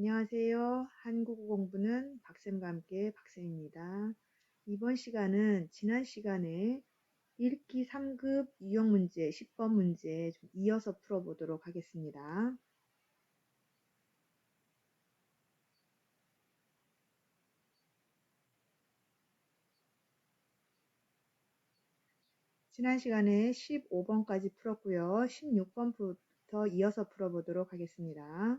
안녕하세요. 한국어 공부는 박쌤과 함께 박쌤입니다. 이번 시간은 지난 시간에 읽기 3급 유형 문제 10번 문제 좀 이어서 풀어보도록 하겠습니다. 지난 시간에 15번까지 풀었고요. 16번부터 이어서 풀어보도록 하겠습니다.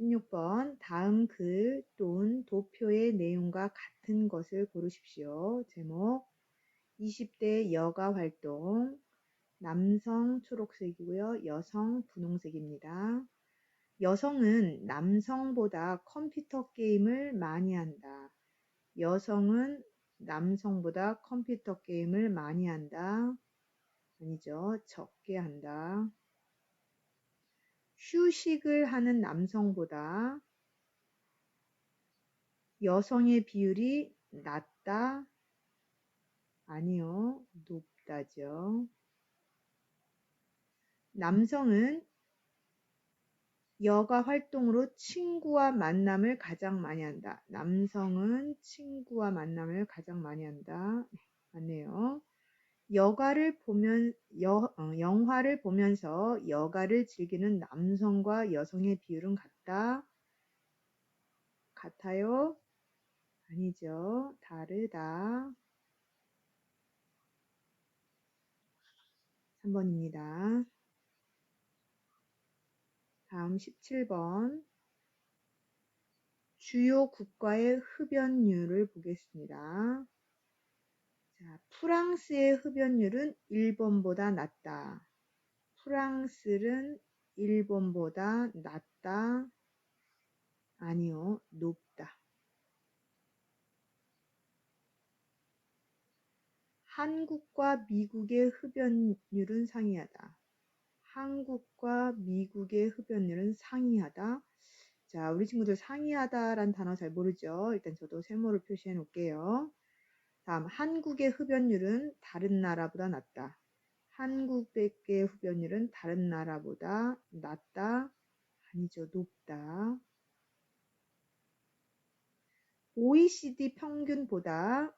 16번 다음 글 또는 도표의 내용과 같은 것을 고르십시오. 제목 20대 여가 활동 남성 초록색이고요. 여성 분홍색입니다. 여성은 남성보다 컴퓨터 게임을 많이 한다. 여성은 남성보다 컴퓨터 게임을 많이 한다. 아니죠. 적게 한다. 휴식을 하는 남성보다 여성의 비율이 낮다. 아니요. 높다죠. 남성은 여가 활동으로 친구와 만남을 가장 많이 한다. 남성은 친구와 만남을 가장 많이 한다. 맞네요. 영화를 보면서 여가를 즐기는 남성과 여성의 비율은 같다. 같아요? 아니죠. 다르다. 3번입니다. 다음 17번. 주요 국가의 흡연율을 보겠습니다. 자, 프랑스의 흡연율은 일본보다 낮다. 프랑스는 일본보다 낮다. 아니요, 높다. 한국과 미국의 흡연율은 상이하다. 한국과 미국의 흡연율은 상이하다. 자, 우리 친구들 상이하다라는 단어 잘 모르죠? 일단 저도 세모를 표시해 놓을게요. 다음, 한국의 흡연율은 다른 나라보다 낮다. 한국의 흡연율은 다른 나라보다 낮다. 아니죠, 높다. OECD 평균보다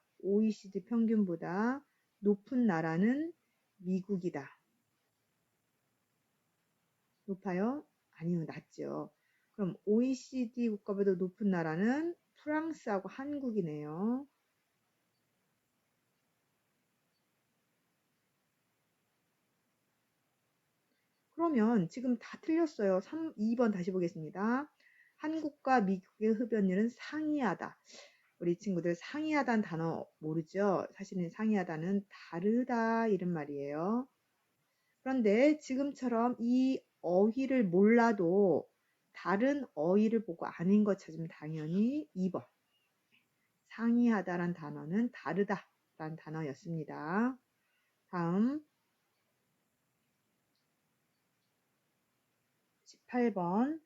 높은 나라는 미국이다. 높아요? 아니요, 낮죠. 그럼 OECD 국가보다 높은 나라는 프랑스하고 한국이네요. 그러면 지금 다 틀렸어요. 2번 다시 보겠습니다. 한국과 미국의 흡연율은 상이하다. 우리 친구들 상이하다는 단어 모르죠? 사실은 상이하다는 다르다 이런 말이에요. 그런데 지금처럼 이 어휘를 몰라도 다른 어휘를 보고 아닌 것 찾으면 당연히 2번. 상이하다란 단어는 다르다란 단어였습니다. 다음 18번.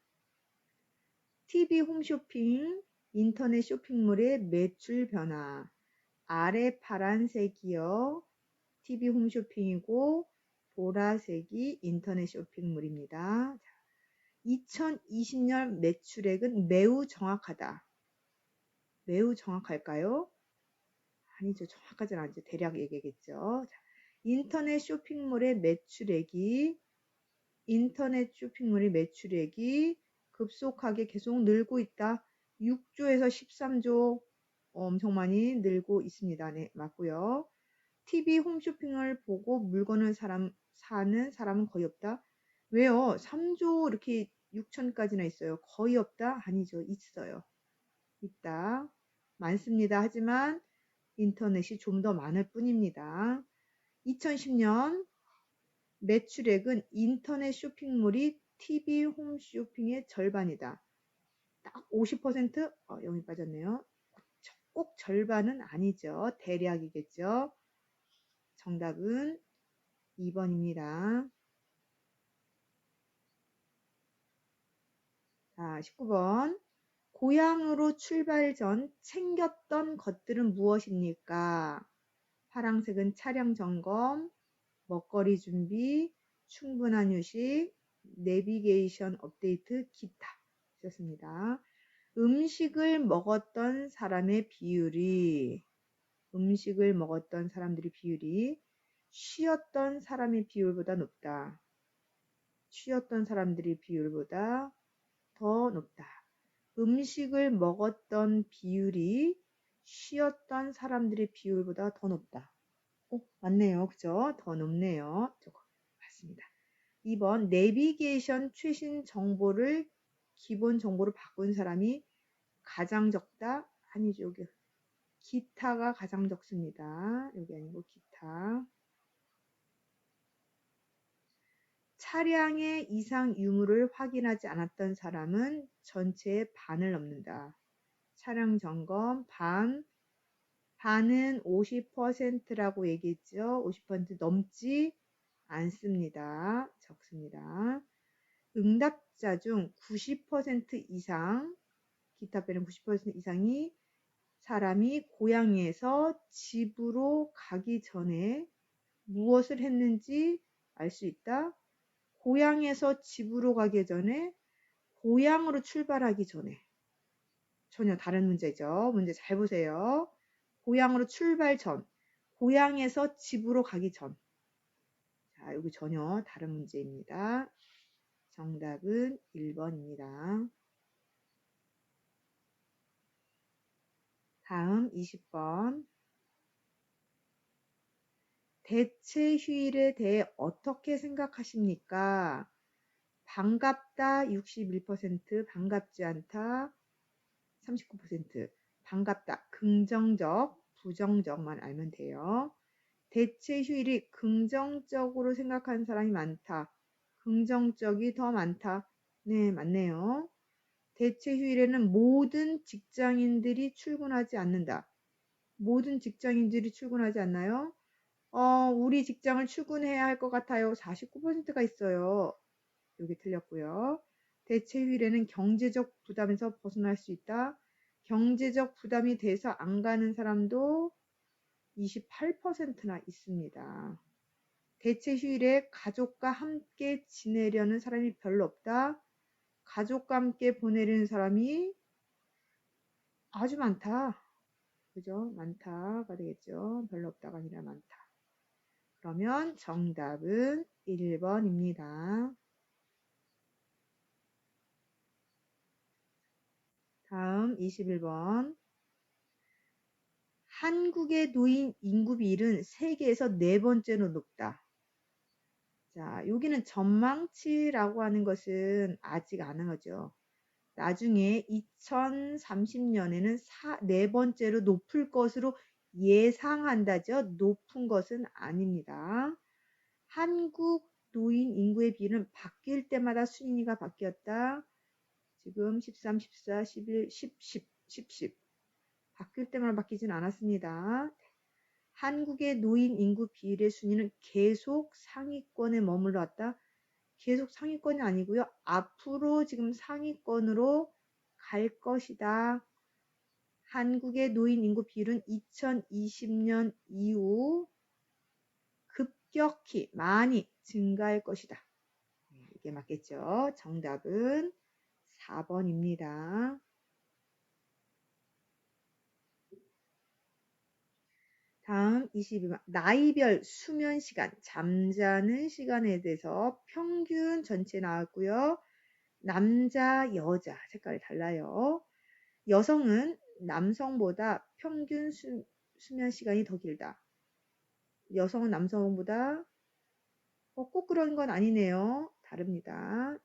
TV 홈쇼핑, 인터넷 쇼핑몰의 매출 변화. 아래 파란색이요. TV 홈쇼핑이고 보라색이 인터넷 쇼핑몰입니다. 2020년 매출액은 매우 정확하다. 매우 정확할까요? 아니죠. 정확하진 않죠. 대략 얘기겠죠. 인터넷 쇼핑몰의 매출액이 급속하게 계속 늘고 있다. 6조에서 13조 엄청 많이 늘고 있습니다. 네, 맞고요. TV 홈쇼핑을 보고 물건을 사는 사람은 거의 없다. 왜요? 3조 이렇게 6천까지나 있어요. 거의 없다? 아니죠. 있어요. 있다. 많습니다. 하지만 인터넷이 좀 더 많을 뿐입니다. 2010년 매출액은 인터넷 쇼핑몰이 TV 홈쇼핑의 절반이다. 딱 50%? 영이 빠졌네요. 꼭 절반은 아니죠. 대략이겠죠. 정답은 2번입니다. 자, 19번. 고향으로 출발 전 챙겼던 것들은 무엇입니까? 파란색은 차량 점검, 먹거리 준비, 충분한 휴식, 내비게이션 업데이트, 기타. 좋습니다. 음식을 먹었던 사람의 비율이 쉬었던 사람의 비율보다 높다. 쉬었던 사람들의 비율보다 더 높다. 음식을 먹었던 비율이 쉬었던 사람들의 비율보다 더 높다. 맞네요. 그죠? 더 높네요. 저거 맞습니다. 2번 내비게이션 최신 정보를 기본 정보로 바꾼 사람이 가장 적다. 아니죠. 여기 기타가 가장 적습니다. 여기 아니고 기타. 차량의 이상 유무를 확인하지 않았던 사람은 전체의 반을 넘는다. 차량 점검 반은 50%라고 얘기했죠. 50% 넘지 않습니다. 적습니다. 응답자 중 90% 이상, 기타 빼는 90% 이상이 사람이 고향에서 집으로 가기 전에 무엇을 했는지 알 수 있다. 고향에서 집으로 가기 전에, 고향으로 출발하기 전에. 전혀 다른 문제죠. 문제 잘 보세요. 고향으로 출발 전, 고향에서 집으로 가기 전. 자, 여기 전혀 다른 문제입니다. 정답은 1번입니다. 다음 20번. 대체 휴일에 대해 어떻게 생각하십니까? 반갑다 61%, 반갑지 않다 39%, 반갑다 긍정적, 부정적만 알면 돼요. 대체 휴일이 긍정적으로 생각하는 사람이 많다. 긍정적이 더 많다. 네, 맞네요. 대체 휴일에는 모든 직장인들이 출근하지 않는다. 모든 직장인들이 출근하지 않나요? 우리 직장을 출근해야 할 것 같아요. 49%가 있어요. 여기 틀렸고요. 대체 휴일에는 경제적 부담에서 벗어날 수 있다. 경제적 부담이 돼서 안 가는 사람도 28%나 있습니다. 대체 휴일에 가족과 함께 지내려는 사람이 별로 없다. 가족과 함께 보내려는 사람이 아주 많다. 그죠? 많다가 되겠죠. 별로 없다가 아니라 많다. 그러면 정답은 1번입니다. 다음 21번. 한국의 노인 인구 비율은 세계에서 4번째로 높다. 자, 여기는 전망치라고 하는 것은 아직 안 하죠. 나중에 2030년에는 4번째로 높을 것으로 예상한다죠. 높은 것은 아닙니다. 한국 노인 인구의 비율은 바뀔 때마다 순위가 바뀌었다. 지금 13, 14, 11, 10 바뀔 때마다 바뀌진 않았습니다. 한국의 노인 인구 비율의 순위는 계속 상위권에 머물러 왔다. 계속 상위권이 아니고요. 앞으로 지금 상위권으로 갈 것이다. 한국의 노인 인구 비율은 2020년 이후 급격히 많이 증가할 것이다. 이게 맞겠죠? 정답은 4번입니다. 다음 22번. 나이별 수면 시간, 잠자는 시간에 대해서 평균 전체 나왔고요. 남자, 여자 색깔이 달라요. 여성은 남성보다 평균 수면 시간이 더 길다. 여성은 남성보다 꼭 그런 건 아니네요. 다릅니다.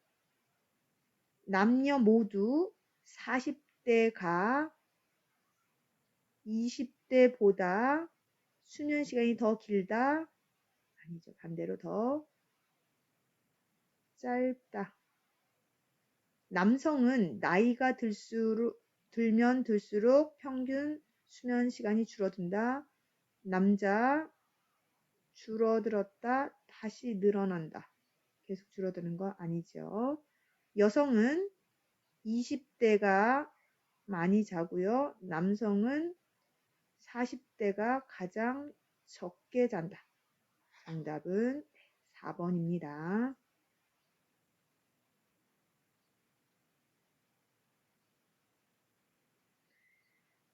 남녀 모두 40대가 20대보다 수면 시간이 더 길다. 아니죠. 반대로 더 짧다. 남성은 나이가 들면 들수록 평균 수면 시간이 줄어든다. 남자 줄어들었다. 다시 늘어난다. 계속 줄어드는 거 아니죠. 여성은 20대가 많이 자고요. 남성은 40대가 가장 적게 잔다. 정답은 4번입니다.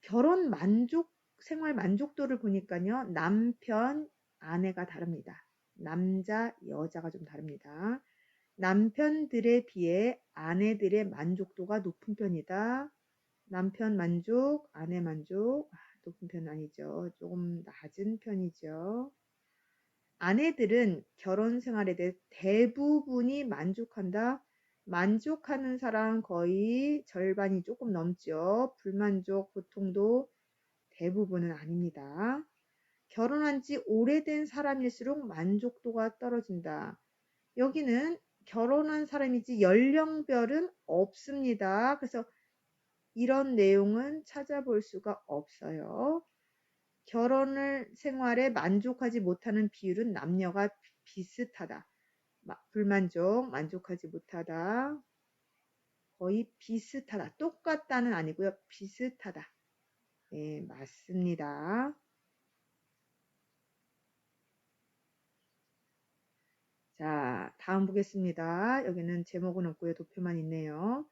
결혼 생활 만족도를 보니까요. 남편, 아내가 다릅니다. 남자, 여자가 좀 다릅니다. 남편들에 비해 아내들의 만족도가 높은 편이다. 남편 만족, 아내 만족, 높은 편 아니죠. 조금 낮은 편이죠. 아내들은 결혼 생활에 대해 대부분이 만족한다. 만족하는 사람 거의 절반이 조금 넘죠. 불만족 보통도 대부분은 아닙니다. 결혼한 지 오래된 사람일수록 만족도가 떨어진다. 여기는 결혼한 사람이지 연령별은 없습니다. 그래서 이런 내용은 찾아볼 수가 없어요. 결혼을 생활에 만족하지 못하는 비율은 남녀가 비슷하다. 불만족, 만족하지 못하다. 거의 비슷하다. 똑같다는 아니고요. 비슷하다. 네, 맞습니다. 자, 다음 보겠습니다. 여기는 제목은 없고요. 도표만 있네요.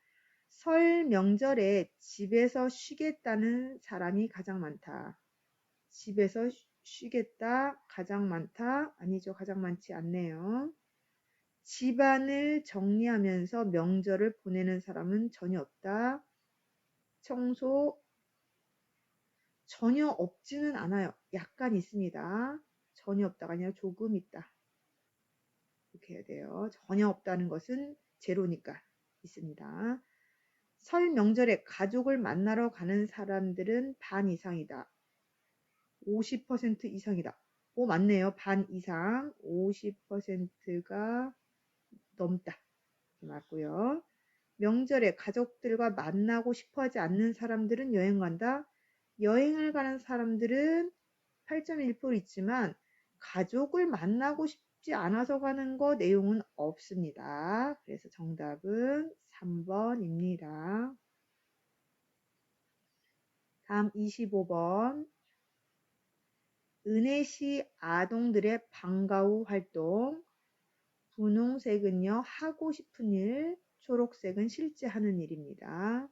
설 명절에 집에서 쉬겠다는 사람이 가장 많다. 집에서 쉬겠다 가장 많다. 아니죠. 가장 많지 않네요. 집안을 정리하면서 명절을 보내는 사람은 전혀 없다. 청소 전혀 없지는 않아요. 약간 있습니다. 전혀 없다가 아니라 조금 있다. 이렇게 해야 돼요. 전혀 없다는 것은 제로니까 있습니다. 설 명절에 가족을 만나러 가는 사람들은 반 이상이다. 50% 이상이다. 오, 맞네요. 반 이상. 50%가 넘다. 맞고요. 명절에 가족들과 만나고 싶어 하지 않는 사람들은 여행 간다. 여행을 가는 사람들은 8.1% 있지만 가족을 만나고 싶지 않아서 가는 거 내용은 없습니다. 그래서 정답은 3번입니다. 다음 25번. 은혜시 아동들의 방과 후 활동. 분홍색은요, 하고 싶은 일, 초록색은 실제 하는 일입니다.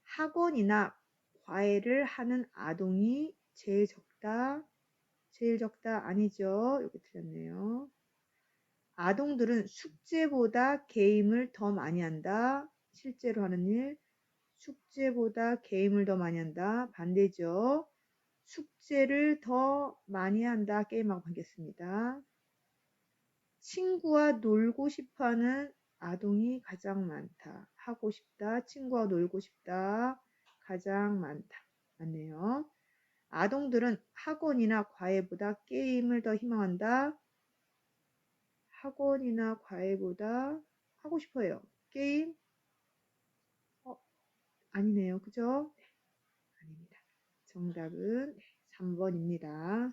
학원이나 과외를 하는 아동이 제일 적다. 제일 적다 아니죠. 여기 틀렸네요. 아동들은 숙제보다 게임을 더 많이 한다. 실제로 하는 일. 숙제보다 게임을 더 많이 한다. 반대죠. 숙제를 더 많이 한다. 게임하고 바뀌었습니다. 친구와 놀고 싶어하는 아동이 가장 많다. 하고 싶다. 친구와 놀고 싶다. 가장 많다. 맞네요. 아동들은 학원이나 과외보다 게임을 더 희망한다. 학원이나 과외보다 하고 싶어요. 게임? 아니네요. 그죠? 네, 아닙니다. 정답은 3번입니다.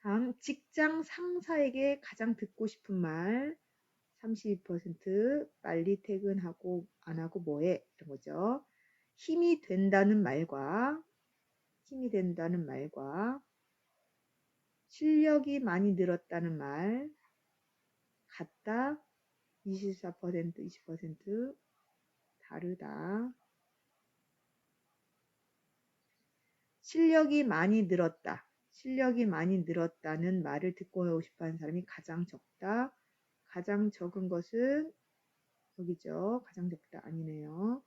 다음 직장 상사에게 가장 듣고 싶은 말 32% 빨리 퇴근하고 안 하고 뭐해 이런 거죠. 힘이 된다는 말과 실력이 많이 늘었다는 말 같다 24% 20% 다르다. 실력이 많이 늘었다. 실력이 많이 늘었다는 말을 듣고 싶어하는 사람이 가장 적다. 가장 적은 것은 여기죠. 가장 적다 아니네요.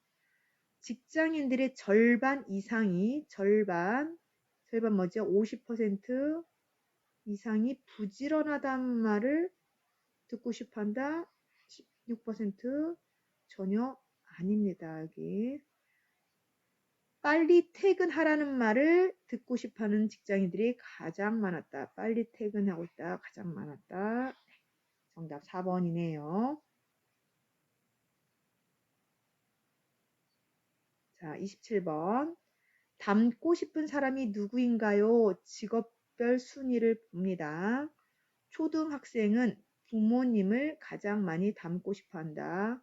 직장인들의 절반 이상이 절반 뭐죠? 50% 이상이 부지런하다는 말을 듣고 싶어한다. 16% 전혀 아닙니다. 여기 빨리 퇴근하라는 말을 듣고 싶어하는 직장인들이 가장 많았다. 빨리 퇴근하고 있다. 가장 많았다. 정답 4번이네요. 자, 27번. 닮고 싶은 사람이 누구인가요? 직업별 순위를 봅니다. 초등학생은 부모님을 가장 많이 닮고 싶어 한다.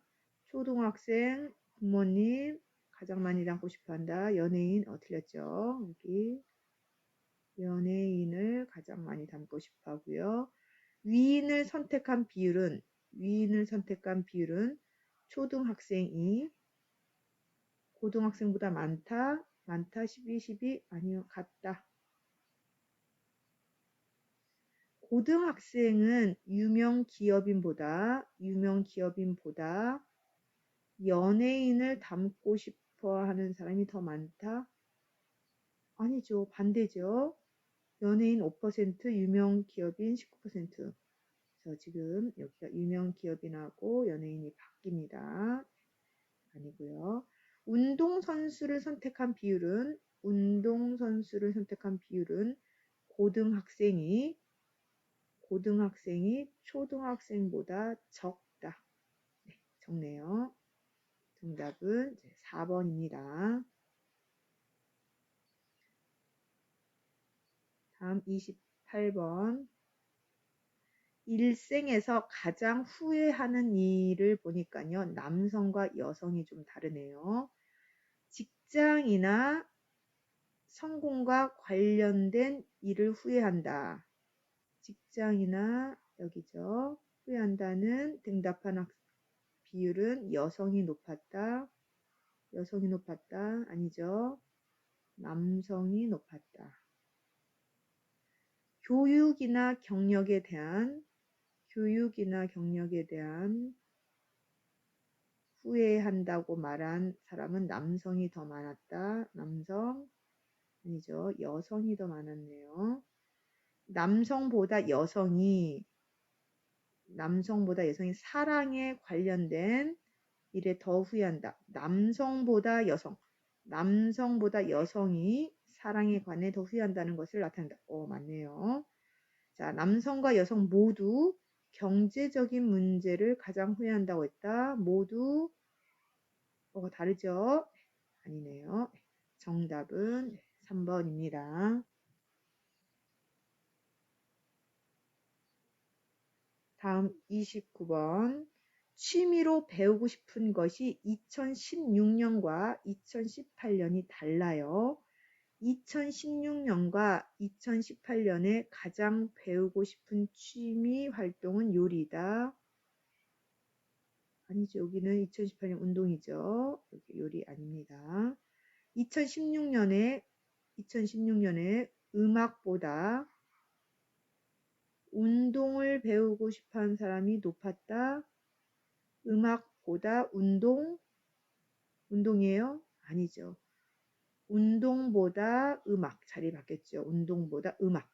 초등학생, 부모님 가장 많이 닮고 싶어 한다. 연예인, 틀렸죠? 여기. 연예인을 가장 많이 닮고 싶어 하고요. 위인을 선택한 비율은 초등학생이 고등학생보다 많다. 12, 아니요, 같다. 고등학생은 유명 기업인보다 연예인을 닮고 싶어 하는 사람이 더 많다. 아니죠. 반대죠. 연예인 5%, 유명 기업인 19%. 그래서 지금 여기가 유명 기업인하고 연예인이 바뀝니다. 아니고요. 운동선수를 선택한 비율은 고등학생이 초등학생보다 적다. 네, 적네요. 정답은 4번입니다. 다음 28번. 일생에서 가장 후회하는 일을 보니까요. 남성과 여성이 좀 다르네요. 직장이나 성공과 관련된 일을 후회한다. 직장이나 여기죠. 후회한다는 응답한 비율은 여성이 높았다. 아니죠. 남성이 높았다. 교육이나 경력에 대한 후회한다고 말한 사람은 남성이 더 많았다. 남성 아니죠. 여성이 더 많았네요. 남성보다 여성이 사랑에 관련된 일에 더 후회한다. 남성보다 여성이 사랑에 관해 더 후회한다는 것을 나타낸다. 맞네요. 자, 남성과 여성 모두 경제적인 문제를 가장 후회한다고 했다. 모두 뭐가 다르죠? 아니네요. 정답은 3번입니다. 다음 29번. 취미로 배우고 싶은 것이 2016년과 2018년이 달라요. 2016년과 2018년에 가장 배우고 싶은 취미 활동은 요리다. 아니죠. 여기는 2018년 운동이죠. 여기 요리 아닙니다. 2016년에 음악보다 운동을 배우고 싶어하는 사람이 높았다. 음악보다 운동이에요? 아니죠. 운동보다 음악 자리 바뀌었죠. 운동보다 음악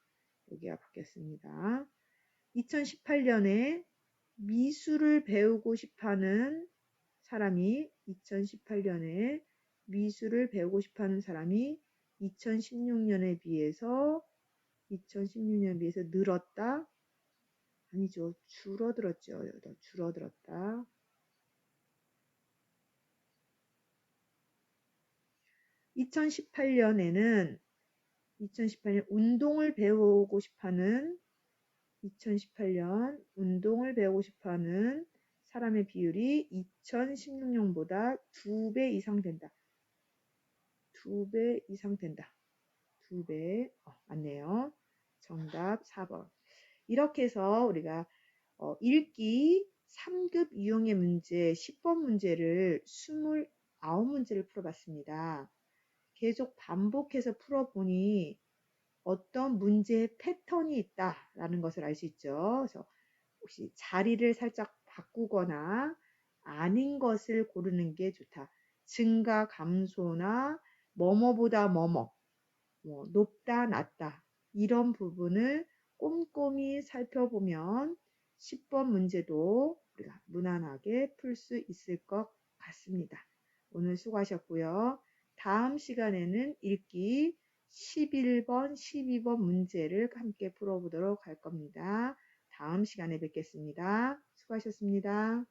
여기가 바뀌었습니다. 2018년에 미술을 배우고 싶어하는 사람이 2016년에 비해서 늘었다? 아니죠. 줄어들었죠. 줄어들었다. 2018년 운동을 배우고 싶어하는 사람의 비율이 2016년보다 2배 이상 된다. 2배 이상 된다. 2배. 맞네요. 정답 4번. 이렇게 해서 우리가 읽기 3급 유형의 문제 10번 문제를 29문제를 풀어봤습니다. 계속 반복해서 풀어보니 어떤 문제의 패턴이 있다라는 것을 알 수 있죠. 그래서 혹시 자리를 살짝 바꾸거나 아닌 것을 고르는 게 좋다. 증가, 감소나 뭐뭐보다 뭐뭐, 높다, 낮다 이런 부분을 꼼꼼히 살펴보면 10번 문제도 우리가 무난하게 풀 수 있을 것 같습니다. 오늘 수고하셨고요. 다음 시간에는 읽기 11번, 12번 문제를 함께 풀어보도록 할 겁니다. 다음 시간에 뵙겠습니다. 수고하셨습니다.